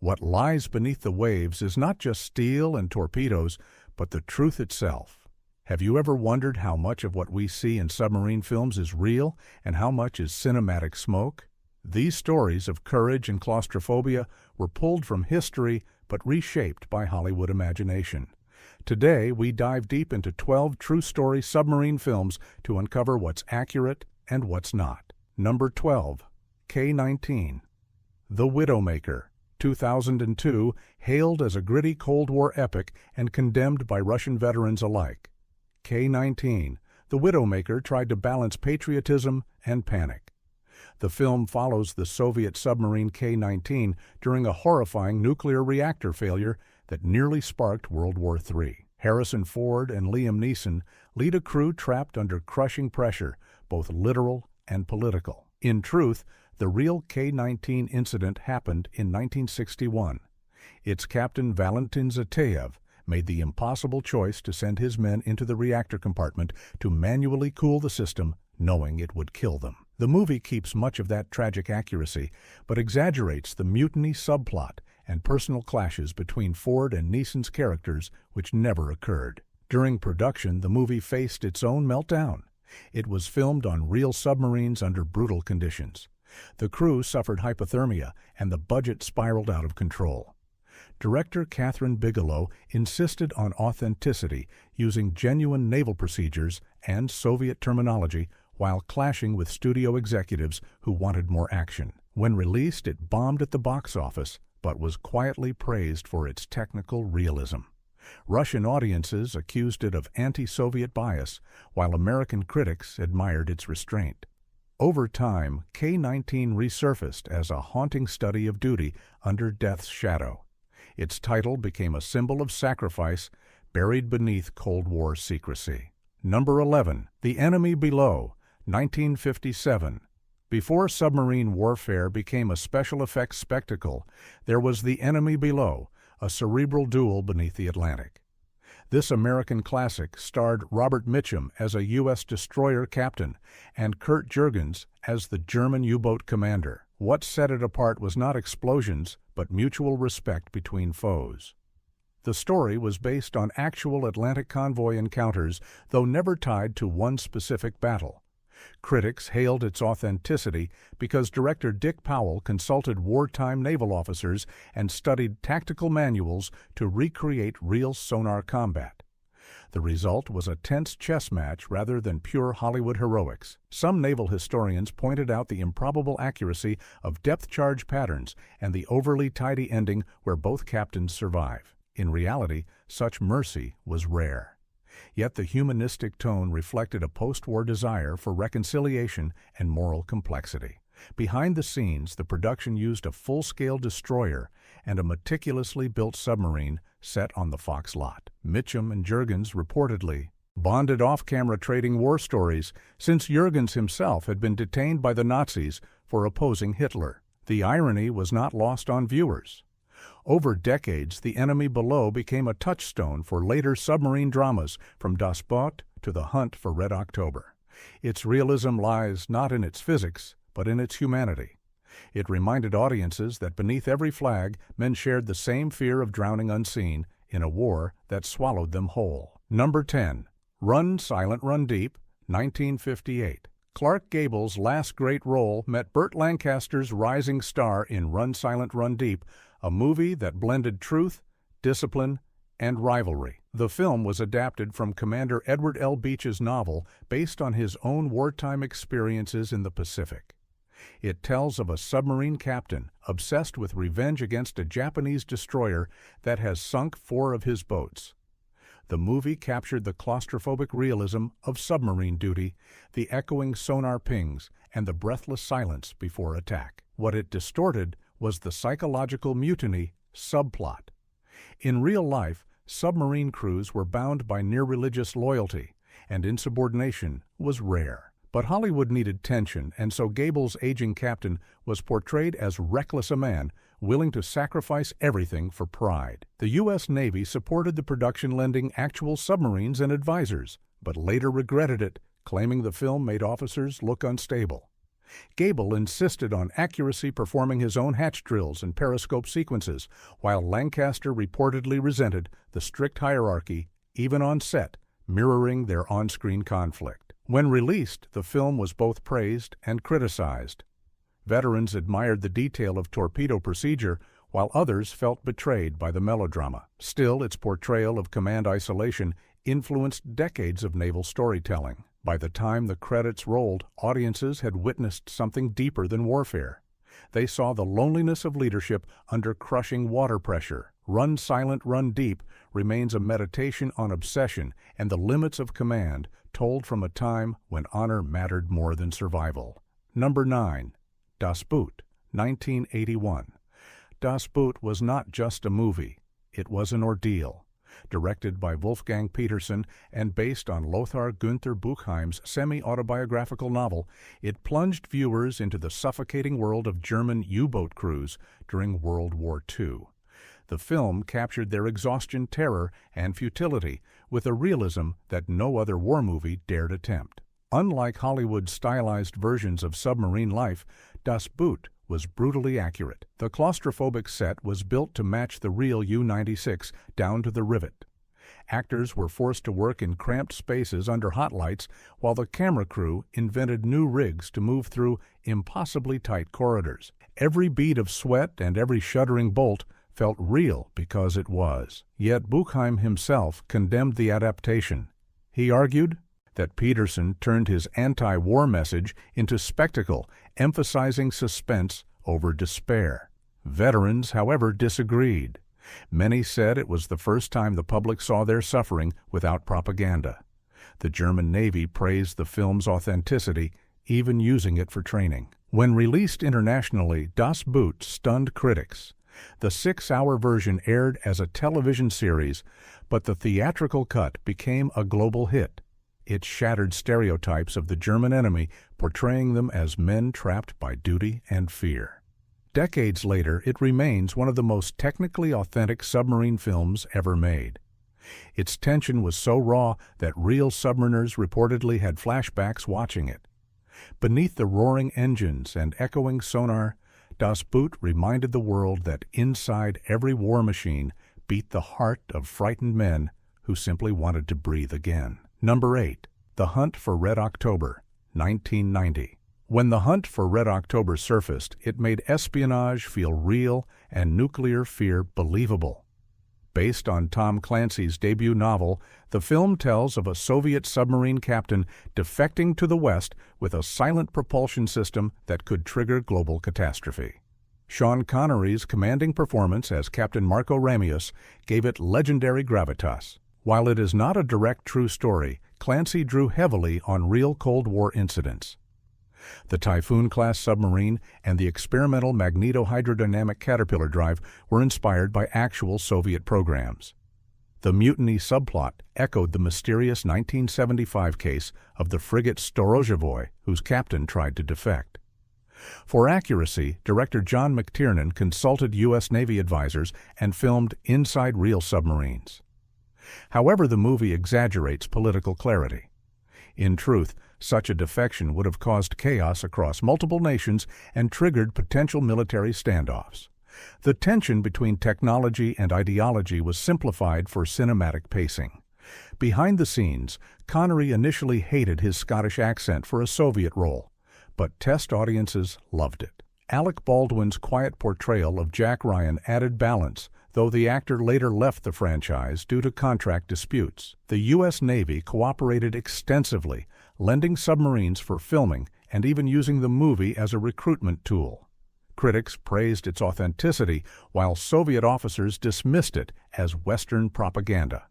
What lies beneath the waves is not just steel and torpedoes, but the truth itself. Have you ever wondered how much of what we see in submarine films is real and how much is cinematic smoke? These stories of courage and claustrophobia were pulled from history but reshaped by Hollywood imagination. Today, we dive deep into 12 true-story submarine films to uncover what's accurate and what's not. Number 12. K-19. The Widowmaker, 2002, hailed as a gritty Cold War epic and condemned by Russian veterans alike. K-19. The Widowmaker tried to balance patriotism and panic. The film follows the Soviet submarine K-19 during a horrifying nuclear reactor failure that nearly sparked World War III. Harrison Ford and Liam Neeson lead a crew trapped under crushing pressure, both literal and political. In truth, the real K-19 incident happened in 1961. Its captain Valentin Zateyev made the impossible choice to send his men into the reactor compartment to manually cool the system, knowing it would kill them. The movie keeps much of that tragic accuracy, but exaggerates the mutiny subplot and personal clashes between Ford and Neeson's characters, which never occurred. During production, the movie faced its own meltdown. It was filmed on real submarines under brutal conditions. The crew suffered hypothermia, and the budget spiraled out of control. Director Catherine Bigelow insisted on authenticity, using genuine naval procedures and Soviet terminology while clashing with studio executives who wanted more action. When released, it bombed at the box office, but was quietly praised for its technical realism. Russian audiences accused it of anti-Soviet bias, while American critics admired its restraint. Over time, K-19 resurfaced as a haunting study of duty under death's shadow. Its title became a symbol of sacrifice buried beneath Cold War secrecy. Number 11. The Enemy Below, 1957. Before submarine warfare became a special effects spectacle, there was The Enemy Below, a cerebral duel beneath the Atlantic. This American classic starred Robert Mitchum as a U.S. destroyer captain and Kurt Jurgens as the German U-boat commander. What set it apart was not explosions, but mutual respect between foes. The story was based on actual Atlantic convoy encounters, though never tied to one specific battle. Critics hailed its authenticity because director Dick Powell consulted wartime naval officers and studied tactical manuals to recreate real sonar combat. The result was a tense chess match rather than pure Hollywood heroics. Some naval historians pointed out the improbable accuracy of depth charge patterns and the overly tidy ending where both captains survive. In reality, such mercy was rare. Yet the humanistic tone reflected a post-war desire for reconciliation and moral complexity. Behind the scenes, the production used a full-scale destroyer and a meticulously built submarine set on the Fox lot. Mitchum and Jurgens reportedly bonded off-camera trading war stories since Jurgens himself had been detained by the Nazis for opposing Hitler. The irony was not lost on viewers. Over decades, The Enemy Below became a touchstone for later submarine dramas, from Das Boot to The Hunt for Red October. Its realism lies not in its physics, but in its humanity. It reminded audiences that beneath every flag, men shared the same fear of drowning unseen in a war that swallowed them whole. Number 10. Run Silent, Run Deep, 1958. Clark Gable's last great role met Burt Lancaster's rising star in Run Silent, Run Deep, a movie that blended truth, discipline, and rivalry. The film was adapted from Commander Edward L. Beach's novel based on his own wartime experiences in the Pacific. It tells of a submarine captain obsessed with revenge against a Japanese destroyer that has sunk 4 of his boats. The movie captured the claustrophobic realism of submarine duty, the echoing sonar pings, and the breathless silence before attack. What it distorted was the psychological mutiny subplot. In real life, submarine crews were bound by near-religious loyalty, and insubordination was rare. But Hollywood needed tension, and so Gable's aging captain was portrayed as reckless a man, willing to sacrifice everything for pride. The U.S. Navy supported the production, lending actual submarines and advisors, but later regretted it, claiming the film made officers look unstable. Gable insisted on accuracy, performing his own hatch drills and periscope sequences, while Lancaster reportedly resented the strict hierarchy, even on set, mirroring their on-screen conflict. When released, the film was both praised and criticized. Veterans admired the detail of torpedo procedure, while others felt betrayed by the melodrama. Still, its portrayal of command isolation influenced decades of naval storytelling. By the time the credits rolled, audiences had witnessed something deeper than warfare. They saw the loneliness of leadership under crushing water pressure. Run Silent, Run Deep remains a meditation on obsession and the limits of command, told from a time when honor mattered more than survival. Number 9. Das Boot, 1981. Das Boot was not just a movie. It was an ordeal. Directed by Wolfgang Petersen and based on Lothar Günther Buchheim's semi-autobiographical novel, it plunged viewers into the suffocating world of German U-boat crews during World War II. The film captured their exhaustion, terror, and futility with a realism that no other war movie dared attempt. Unlike Hollywood's stylized versions of submarine life, Das Boot was brutally accurate. The claustrophobic set was built to match the real U-96 down to the rivet. Actors were forced to work in cramped spaces under hot lights, while the camera crew invented new rigs to move through impossibly tight corridors. Every bead of sweat and every shuddering bolt felt real because it was. Yet Buchheim himself condemned the adaptation. He argued that Petersen turned his anti-war message into spectacle, emphasizing suspense over despair. Veterans, however, disagreed. Many said it was the first time the public saw their suffering without propaganda. The German Navy praised the film's authenticity, even using it for training. When released internationally, Das Boot stunned critics. The 6-hour version aired as a television series, but the theatrical cut became a global hit. It shattered stereotypes of the German enemy, portraying them as men trapped by duty and fear. Decades later, it remains one of the most technically authentic submarine films ever made. Its tension was so raw that real submariners reportedly had flashbacks watching it. Beneath the roaring engines and echoing sonar, Das Boot reminded the world that inside every war machine beat the heart of frightened men who simply wanted to breathe again. Number 8. The Hunt for Red October, 1990. When The Hunt for Red October surfaced, it made espionage feel real and nuclear fear believable. Based on Tom Clancy's debut novel, the film tells of a Soviet submarine captain defecting to the West with a silent propulsion system that could trigger global catastrophe. Sean Connery's commanding performance as Captain Marco Ramius gave it legendary gravitas. While it is not a direct true story, Clancy drew heavily on real Cold War incidents. The Typhoon-class submarine and the experimental magneto-hydrodynamic Caterpillar drive were inspired by actual Soviet programs. The mutiny subplot echoed the mysterious 1975 case of the frigate Storozhevoy, whose captain tried to defect. For accuracy, director John McTiernan consulted U.S. Navy advisors and filmed inside real submarines. However, the movie exaggerates political clarity. In truth, such a defection would have caused chaos across multiple nations and triggered potential military standoffs. The tension between technology and ideology was simplified for cinematic pacing. Behind the scenes, Connery initially hated his Scottish accent for a Soviet role, but test audiences loved it. Alec Baldwin's quiet portrayal of Jack Ryan added balance, though the actor later left the franchise due to contract disputes. The U.S. Navy cooperated extensively, lending submarines for filming and even using the movie as a recruitment tool. Critics praised its authenticity, while Soviet officers dismissed it as Western propaganda.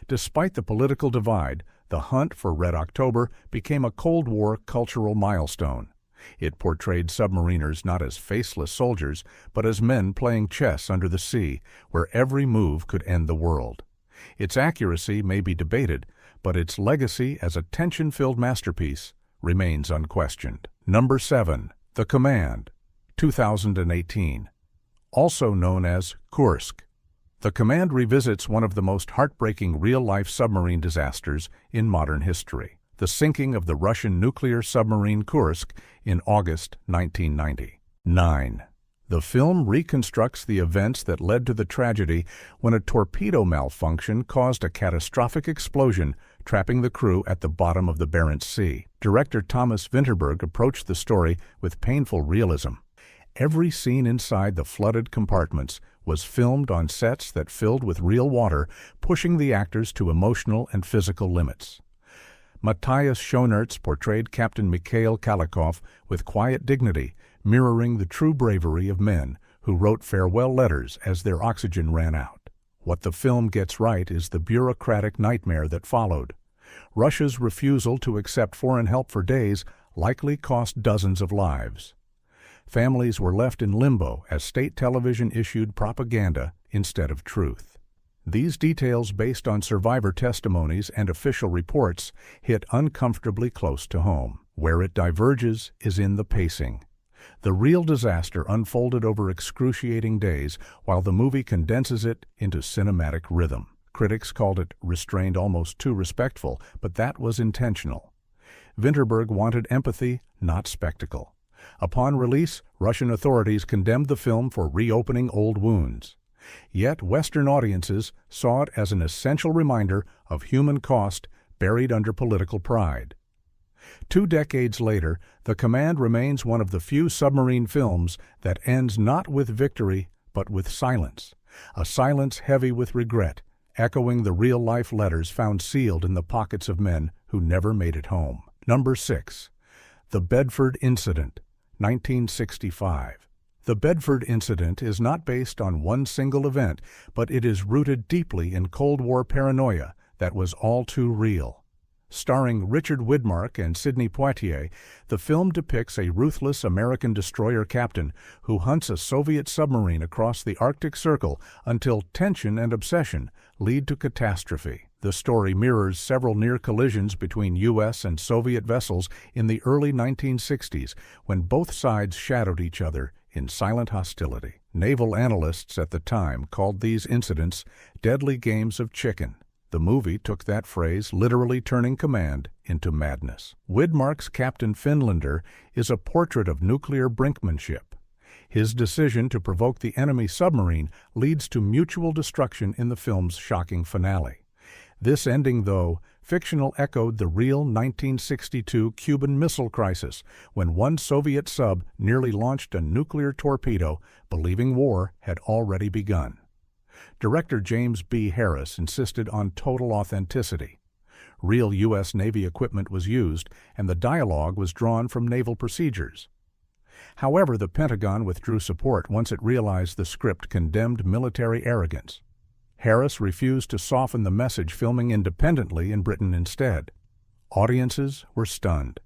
Despite the political divide, The Hunt for Red October became a Cold War cultural milestone. It portrayed submariners not as faceless soldiers, but as men playing chess under the sea, where every move could end the world. Its accuracy may be debated, but its legacy as a tension-filled masterpiece remains unquestioned. Number 7. The Command, 2018. Also known as Kursk. The Command revisits one of the most heartbreaking real-life submarine disasters in modern history. the sinking of the Russian nuclear submarine Kursk in August 1990. 9. The film reconstructs the events that led to the tragedy when a torpedo malfunction caused a catastrophic explosion, trapping the crew at the bottom of the Barents Sea. Director Thomas Vinterberg approached the story with painful realism. Every scene inside the flooded compartments was filmed on sets that filled with real water, pushing the actors to emotional and physical limits. Matthias Schoenaerts portrayed Captain Mikhail Kalikov with quiet dignity, mirroring the true bravery of men who wrote farewell letters as their oxygen ran out. What the film gets right is the bureaucratic nightmare that followed. Russia's refusal to accept foreign help for days likely cost dozens of lives. Families were left in limbo as state television issued propaganda instead of truth. These details, based on survivor testimonies and official reports, hit uncomfortably close to home. Where it diverges is in the pacing. The real disaster unfolded over excruciating days, while the movie condenses it into cinematic rhythm. Critics called it restrained, almost too respectful, but that was intentional. Vinterberg wanted empathy, not spectacle. Upon release, Russian authorities condemned the film for reopening old wounds. Yet Western audiences saw it as an essential reminder of human cost buried under political pride. 2 decades later, The Command remains one of the few submarine films that ends not with victory, but with silence. A silence heavy with regret, echoing the real-life letters found sealed in the pockets of men who never made it home. Number 6. The Bedford Incident, 1965. The Bedford Incident is not based on one single event, but it is rooted deeply in Cold War paranoia that was all too real. Starring Richard Widmark and Sidney Poitier, the film depicts a ruthless American destroyer captain who hunts a Soviet submarine across the Arctic Circle until tension and obsession lead to catastrophe. The story mirrors several near collisions between U.S. and Soviet vessels in the early 1960s, when both sides shadowed each other in silent hostility. Naval analysts at the time called these incidents deadly games of chicken. The movie took that phrase, literally turning command into madness. Widmark's Captain Finlander is a portrait of nuclear brinkmanship. His decision to provoke the enemy submarine leads to mutual destruction in the film's shocking finale. This ending, though, fictional, echoed the real 1962 Cuban Missile Crisis, when one Soviet sub nearly launched a nuclear torpedo, believing war had already begun. Director James B. Harris insisted on total authenticity. Real U.S. Navy equipment was used, and the dialogue was drawn from naval procedures. However, the Pentagon withdrew support once it realized the script condemned military arrogance. Harris refused to soften the message, filming independently in Britain instead. Audiences were stunned.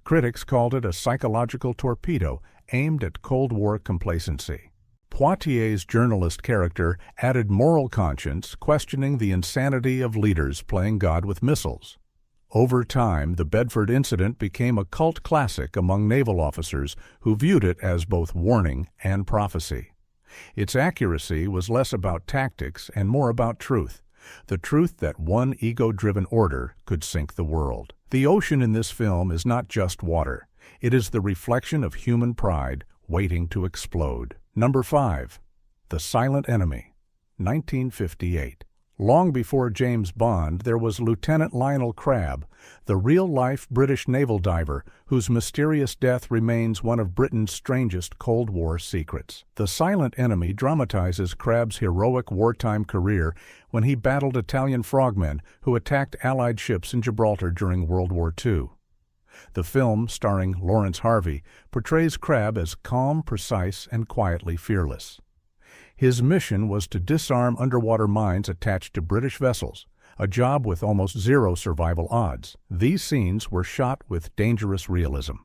Critics called it a psychological torpedo aimed at Cold War complacency. Poitier's journalist character added moral conscience, questioning the insanity of leaders playing God with missiles. Over time, the Bedford Incident became a cult classic among naval officers who viewed it as both warning and prophecy. Its accuracy was less about tactics and more about truth, the truth that one ego-driven order could sink the world. The ocean in this film is not just water. It is the reflection of human pride waiting to explode. Number 5. The Silent Enemy, 1958. Long before James Bond, there was Lieutenant Lionel Crabb, the real-life British naval diver whose mysterious death remains one of Britain's strangest Cold War secrets. The Silent Enemy dramatizes Crabb's heroic wartime career when he battled Italian frogmen who attacked Allied ships in Gibraltar during World War II. The film, starring Lawrence Harvey, portrays Crabb as calm, precise, and quietly fearless. His mission was to disarm underwater mines attached to British vessels, a job with almost zero survival odds. These scenes were shot with dangerous realism.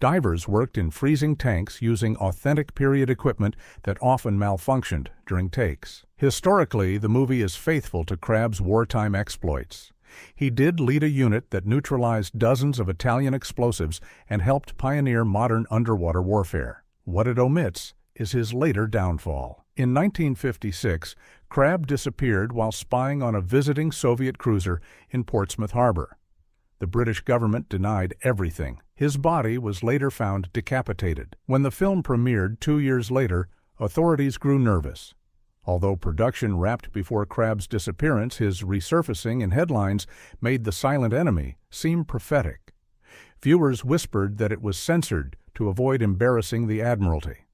Divers worked in freezing tanks using authentic period equipment that often malfunctioned during takes. Historically, the movie is faithful to Crabb's wartime exploits. He did lead a unit that neutralized dozens of Italian explosives and helped pioneer modern underwater warfare. What it omits is his later downfall. In 1956, Crabb disappeared while spying on a visiting Soviet cruiser in Portsmouth Harbor. The British government denied everything. His body was later found decapitated. When the film premiered 2 years later, authorities grew nervous. Although production wrapped before Crabbe's disappearance, his resurfacing in headlines made The Silent Enemy seem prophetic. Viewers whispered that it was censored to avoid embarrassing the Admiralty.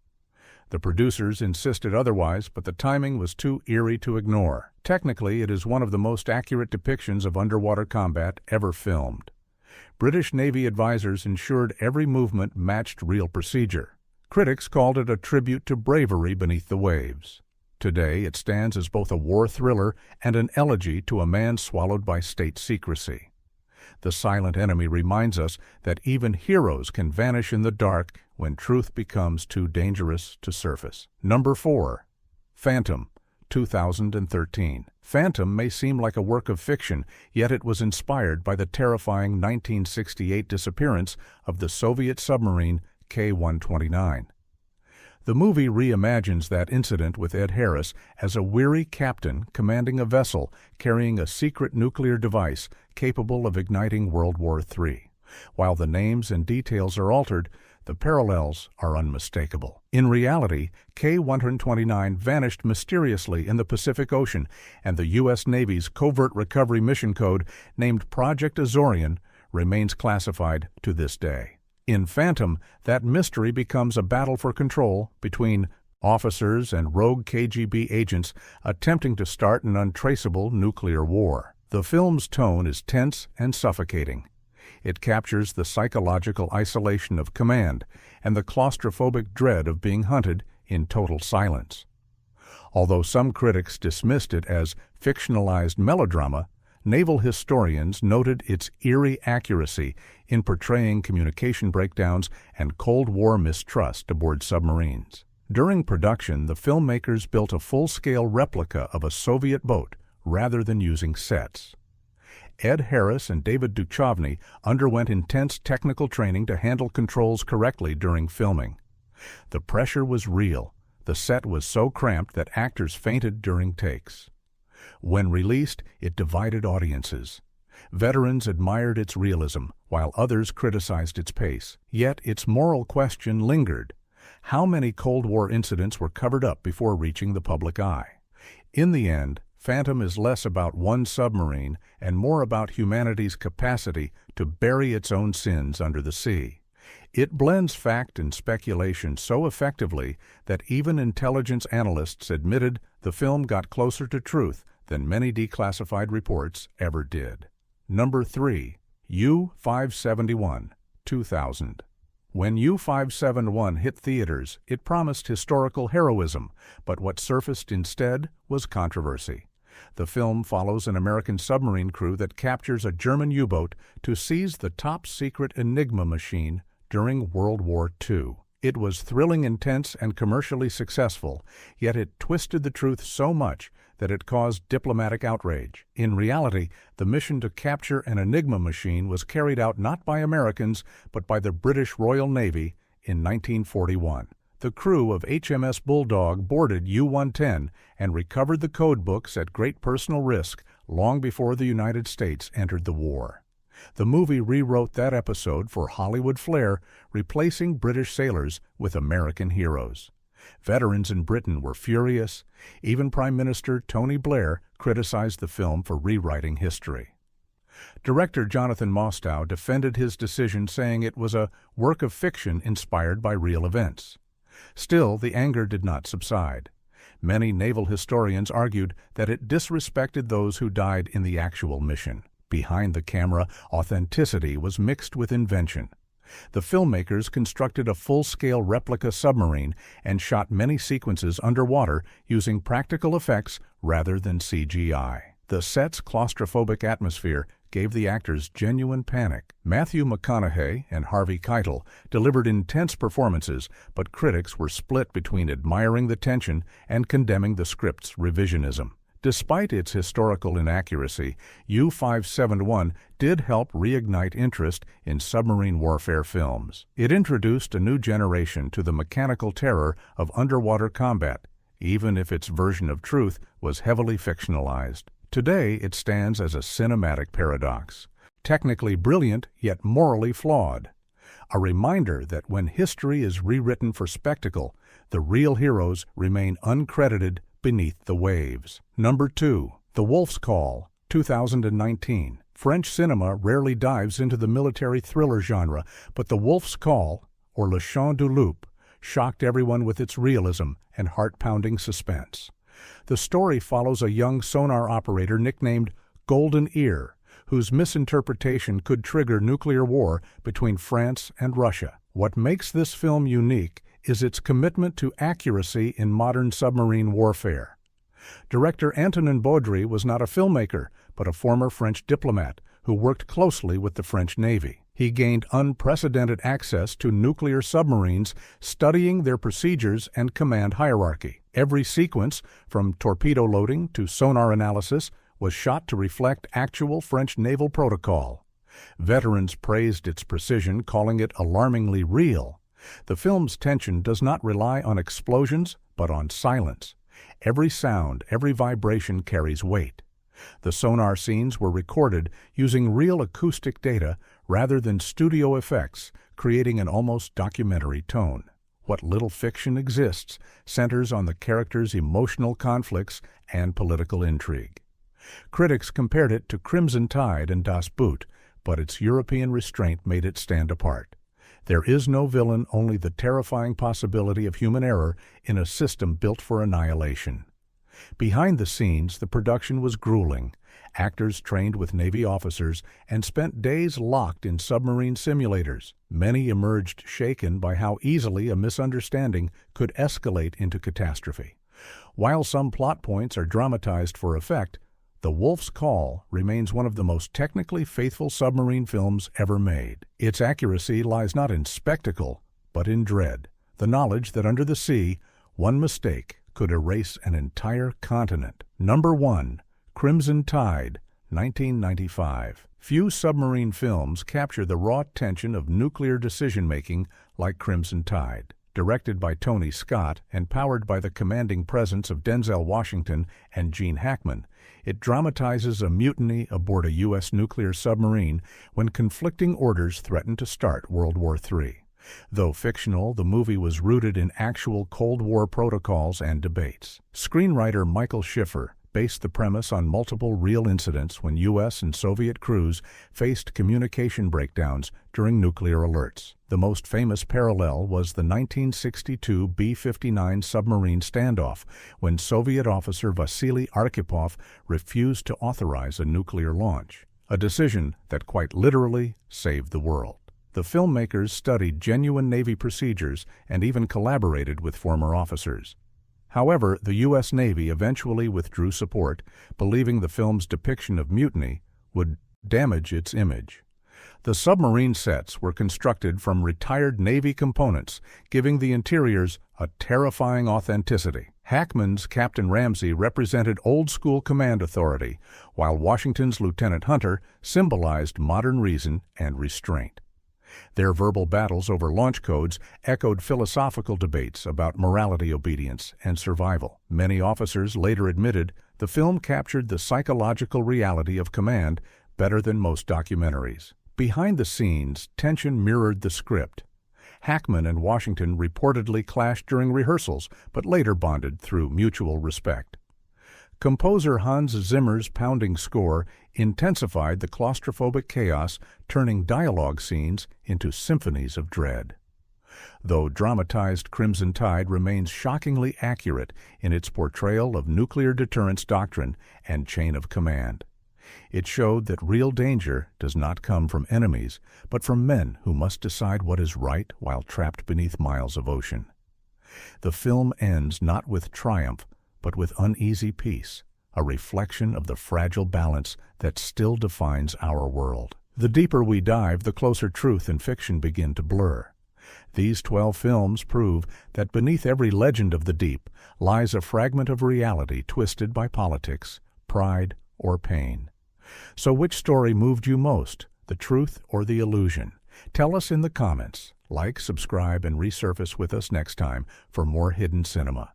The producers insisted otherwise, but the timing was too eerie to ignore. Technically, it is one of the most accurate depictions of underwater combat ever filmed. British Navy advisors ensured every movement matched real procedure. Critics called it a tribute to bravery beneath the waves. Today, it stands as both a war thriller and an elegy to a man swallowed by state secrecy. The Silent Enemy reminds us that even heroes can vanish in the dark when truth becomes too dangerous to surface. Number 4. Phantom, 2013. Phantom may seem like a work of fiction, yet it was inspired by the terrifying 1968 disappearance of the Soviet submarine K-129. The movie reimagines that incident with Ed Harris as a weary captain commanding a vessel carrying a secret nuclear device capable of igniting World War III. While the names and details are altered, the parallels are unmistakable. In reality, K-129 vanished mysteriously in the Pacific Ocean, and the U.S. Navy's Covert Recovery Mission Code, named Project Azorian, remains classified to this day. In Phantom, that mystery becomes a battle for control between officers and rogue KGB agents attempting to start an untraceable nuclear war. The film's tone is tense and suffocating. It captures the psychological isolation of command and the claustrophobic dread of being hunted in total silence. Although some critics dismissed it as fictionalized melodrama, naval historians noted its eerie accuracy in portraying communication breakdowns and Cold War mistrust aboard submarines. During production, the filmmakers built a full-scale replica of a Soviet boat rather than using sets. Ed Harris and David Duchovny underwent intense technical training to handle controls correctly during filming. The pressure was real. The set was so cramped that actors fainted during takes. When released, it divided audiences. Veterans admired its realism, while others criticized its pace. Yet its moral question lingered. How many Cold War incidents were covered up before reaching the public eye? In the end, Phantom is less about one submarine and more about humanity's capacity to bury its own sins under the sea. It blends fact and speculation so effectively that even intelligence analysts admitted the film got closer to truth than many declassified reports ever did. Number 3. U-571, 2000. When U-571 hit theaters, it promised historical heroism, but what surfaced instead was controversy. The film follows an American submarine crew that captures a German U-boat to seize the top-secret Enigma machine during World War II. It was thrilling, intense, and commercially successful, yet it twisted the truth so much that it caused diplomatic outrage. In reality, the mission to capture an Enigma machine was carried out not by Americans, but by the British Royal Navy in 1941. The crew of HMS Bulldog boarded U-110 and recovered the code books at great personal risk long before the United States entered the war. The movie rewrote that episode for Hollywood flair, replacing British sailors with American heroes. Veterans in Britain were furious. Even Prime Minister Tony Blair criticized the film for rewriting history. Director Jonathan Mostow defended his decision, saying it was a work of fiction inspired by real events. Still, the anger did not subside. Many naval historians argued that it disrespected those who died in the actual mission. Behind the camera, authenticity was mixed with invention. The filmmakers constructed a full-scale replica submarine and shot many sequences underwater using practical effects rather than CGI. The set's claustrophobic atmosphere gave the actors genuine panic. Matthew McConaughey and Harvey Keitel delivered intense performances, but critics were split between admiring the tension and condemning the script's revisionism. Despite its historical inaccuracy, U-571 did help reignite interest in submarine warfare films. It introduced a new generation to the mechanical terror of underwater combat, even if its version of truth was heavily fictionalized. Today, it stands as a cinematic paradox. technically brilliant yet morally flawed. A reminder that when history is rewritten for spectacle, the real heroes remain uncredited beneath the waves. Number 2. The Wolf's Call, 2019. French cinema rarely dives into the military thriller genre, but The Wolf's Call, or Le Chant du Loup, shocked everyone with its realism and heart-pounding suspense. The story follows a young sonar operator nicknamed Golden Ear, whose misinterpretation could trigger nuclear war between France and Russia. What makes this film unique is its commitment to accuracy in modern submarine warfare. Director Antonin Baudry was not a filmmaker, but a former French diplomat who worked closely with the French Navy. He gained unprecedented access to nuclear submarines, studying their procedures and command hierarchy. Every sequence, from torpedo loading to sonar analysis, was shot to reflect actual French naval protocol. Veterans praised its precision, calling it alarmingly real. The film's tension does not rely on explosions, but on silence. Every sound, every vibration carries weight. The sonar scenes were recorded using real acoustic data rather than studio effects, creating an almost documentary tone. What little fiction exists centers on the characters' emotional conflicts and political intrigue. Critics compared it to Crimson Tide and Das Boot, but its European restraint made it stand apart. There is no villain, only the terrifying possibility of human error in a system built for annihilation. Behind the scenes, the production was grueling. Actors trained with Navy officers and spent days locked in submarine simulators. Many emerged shaken by how easily a misunderstanding could escalate into catastrophe. While some plot points are dramatized for effect, The Wolf's Call remains one of the most technically faithful submarine films ever made. Its accuracy lies not in spectacle, but in dread, the knowledge that under the sea, one mistake could erase an entire continent. Number 1. Crimson Tide, 1995. Few submarine films capture the raw tension of nuclear decision-making like Crimson Tide. Directed by Tony Scott and powered by the commanding presence of Denzel Washington and Gene Hackman, it dramatizes a mutiny aboard a U.S. nuclear submarine when conflicting orders threaten to start World War III. Though fictional, the movie was rooted in actual Cold War protocols and debates. Screenwriter Michael Schiffer based the premise on multiple real incidents when U.S. and Soviet crews faced communication breakdowns during nuclear alerts. The most famous parallel was the 1962 B-59 submarine standoff, when Soviet officer Vasily Arkhipov refused to authorize a nuclear launch, a decision that quite literally saved the world. The filmmakers studied genuine Navy procedures and even collaborated with former officers. However, the U.S. Navy eventually withdrew support, believing the film's depiction of mutiny would damage its image. The submarine sets were constructed from retired Navy components, giving the interiors a terrifying authenticity. Hackman's Captain Ramsey represented old-school command authority, while Washington's Lieutenant Hunter symbolized modern reason and restraint. Their verbal battles over launch codes echoed philosophical debates about morality, obedience, and survival. Many officers later admitted the film captured the psychological reality of command better than most documentaries. Behind the scenes, tension mirrored the script. Hackman and Washington reportedly clashed during rehearsals, but later bonded through mutual respect. Composer Hans Zimmer's pounding score intensified the claustrophobic chaos, turning dialogue scenes into symphonies of dread. Though dramatized Crimson Tide remains shockingly accurate in its portrayal of nuclear deterrence doctrine and chain of command. It showed that real danger does not come from enemies, but from men who must decide what is right while trapped beneath miles of ocean. The film ends not with triumph, but with uneasy peace, a reflection of the fragile balance that still defines our world. The deeper we dive, the closer truth and fiction begin to blur. These 12 films prove that beneath every legend of the deep lies a fragment of reality twisted by politics, pride, or pain. So which story moved you most, the truth or the illusion? Tell us in the comments. Like, subscribe, and resurface with us next time for more hidden cinema.